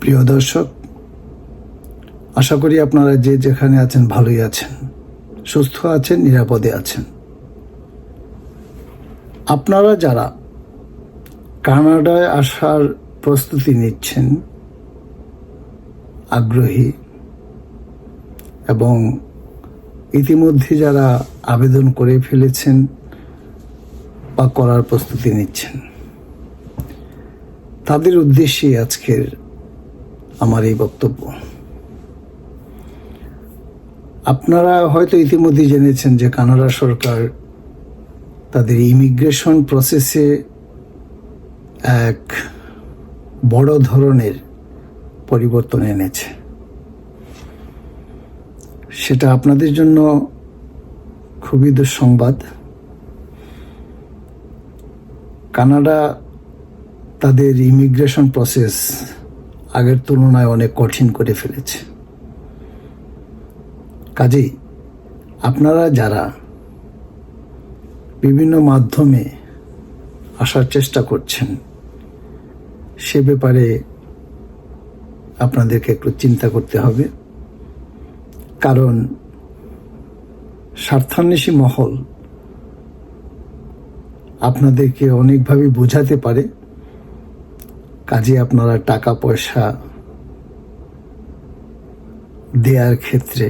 প্রিয় দর্শক, আশা করি আপনারা যে যেখানে আছেন ভালোই আছেন, সুস্থ আছেন, নিরাপদে আছেন। আপনারা যারা কানাডায় আসার প্রস্তুতি নিচ্ছেন, আগ্রহী এবং ইতিমধ্যে যারা আবেদন করে ফেলেছেন বা করার প্রস্তুতি নিচ্ছেন, তাদের উদ্দেশ্যে আজকের আমার এই বক্তব্য। আপনারা হয়তো ইতিমধ্যে জেনেছেন যে কানাডা সরকার তাদের ইমিগ্রেশন প্রসেসে এক বড় ধরনের পরিবর্তন এনেছে। সেটা আপনাদের জন্য খুবই দুঃসংবাদ। কানাডা তাদের ইমিগ্রেশন প্রসেস আগের তুলনায় অনেক কঠিন করে ফেলেছে। কাজেই আপনারা যারা বিভিন্ন মাধ্যমে আসার চেষ্টা করছেন, সে ব্যাপারে আপনাদেরকে একটু চিন্তা করতে হবে। কারণ স্বার্থান্বেষী মহল আপনাদেরকে অনেকভাবে বোঝাতে পারে। কাজে আপনারা টাকা পয়সা দেওয়ার ক্ষেত্রে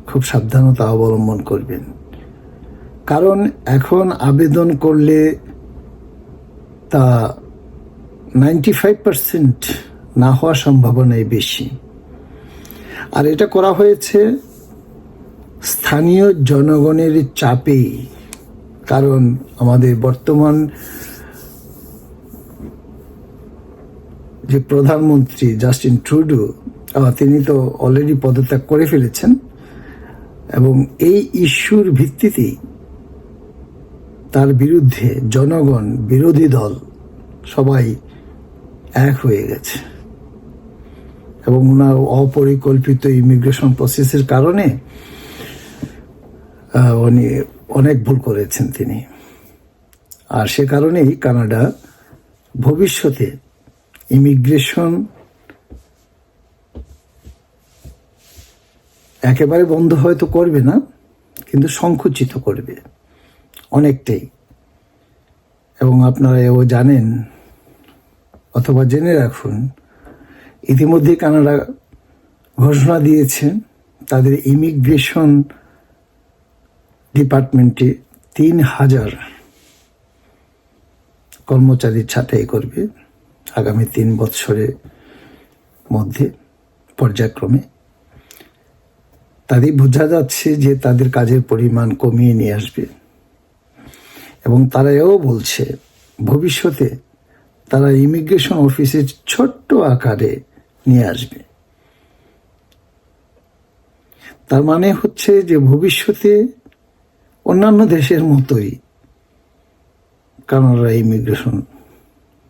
খুব সাবধানতা অবলম্বন করবেন। কারণ এখন আবেদন করলে তা 95% না হওয়ার সম্ভাবনাই বেশি। আর এটা করা হয়েছে স্থানীয় জনগণের চাপেই। কারণ আমাদের বর্তমান যে প্রধানমন্ত্রী জাস্টিন ট্রুডো, তিনি তো অলরেডি পদত্যাগ করে ফেলেছেন, এবং এই ইস্যুর ভিত্তিতেই তার বিরুদ্ধে জনগণ, বিরোধী দল সবাই এক হয়ে গেছে। এবং ওনার অপরিকল্পিত ইমিগ্রেশন প্রসেসের কারণে উনি অনেক ভুল করেছেন তিনি। আর সে কারণেই কানাডা ভবিষ্যতে ইমিগ্রেশন একেবারে বন্ধ হয়তো করবে না, কিন্তু সংকুচিত করবে অনেকটাই। এবং আপনারা এও জানেন অথবা জেনে রাখুন, ইতিমধ্যে কানাডা ঘোষণা দিয়েছে তাদের ইমিগ্রেশন ডিপার্টমেন্টে 3000 কর্মচারী ছাঁটাই করবে আগামী 3 বছরের মধ্যে পর্যায়ক্রমে। তাদের বোঝা যাচ্ছে যে তাদের কাজের পরিমাণ কমিয়ে নিয়ে আসবে। এবং তারা এও বলছে ভবিষ্যতে তারা ইমিগ্রেশন অফিসে ছোট্ট আকারে নিয়ে আসবে। তার মানে হচ্ছে যে ভবিষ্যতে অন্যান্য দেশের মতোই কানাডা ইমিগ্রেশন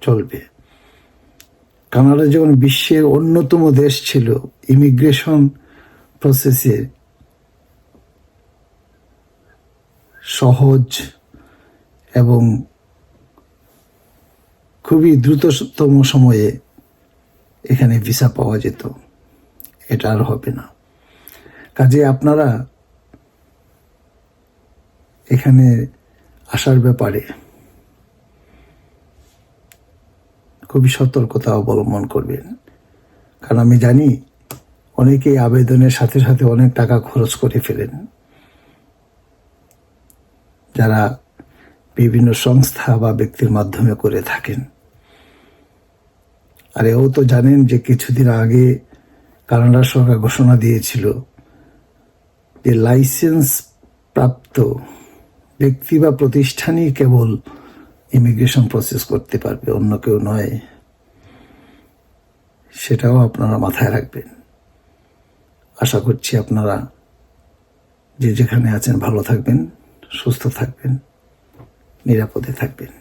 চলবে। কানাডা যেমন বিশ্বের অন্যতম দেশ ছিল ইমিগ্রেশন প্রসেসে সহজ এবং খুবই দ্রুততম সময়ে এখানে ভিসা পাওয়া যেত, এটা আর হবে না। কাজে আপনারা এখানে আসার ব্যাপারে খুবই সতর্কতা অবলম্বন করবেন। কারণ আমি জানি অনেকেই আবেদনের সাথে সাথে অনেক টাকা খরচ করে ফেলেন, যারা বিভিন্ন সংস্থা বা ব্যক্তির মাধ্যমে করে থাকেন। আর এও তো জানেন যে কিছুদিন আগে কানাডা সরকার ঘোষণা দিয়েছিল যে লাইসেন্স প্রাপ্ত ব্যক্তি বা প্রতিষ্ঠানই কেবল ইমিগ্রেশন প্রসেস করতে পারবে, অন্য কেউ নয়। সেটাও আপনারা মাথায় রাখবেন। আশা করছি আপনারা যে যেখানে আছেন ভালো থাকবেন, সুস্থ থাকবেন, নিরাপদে থাকবেন।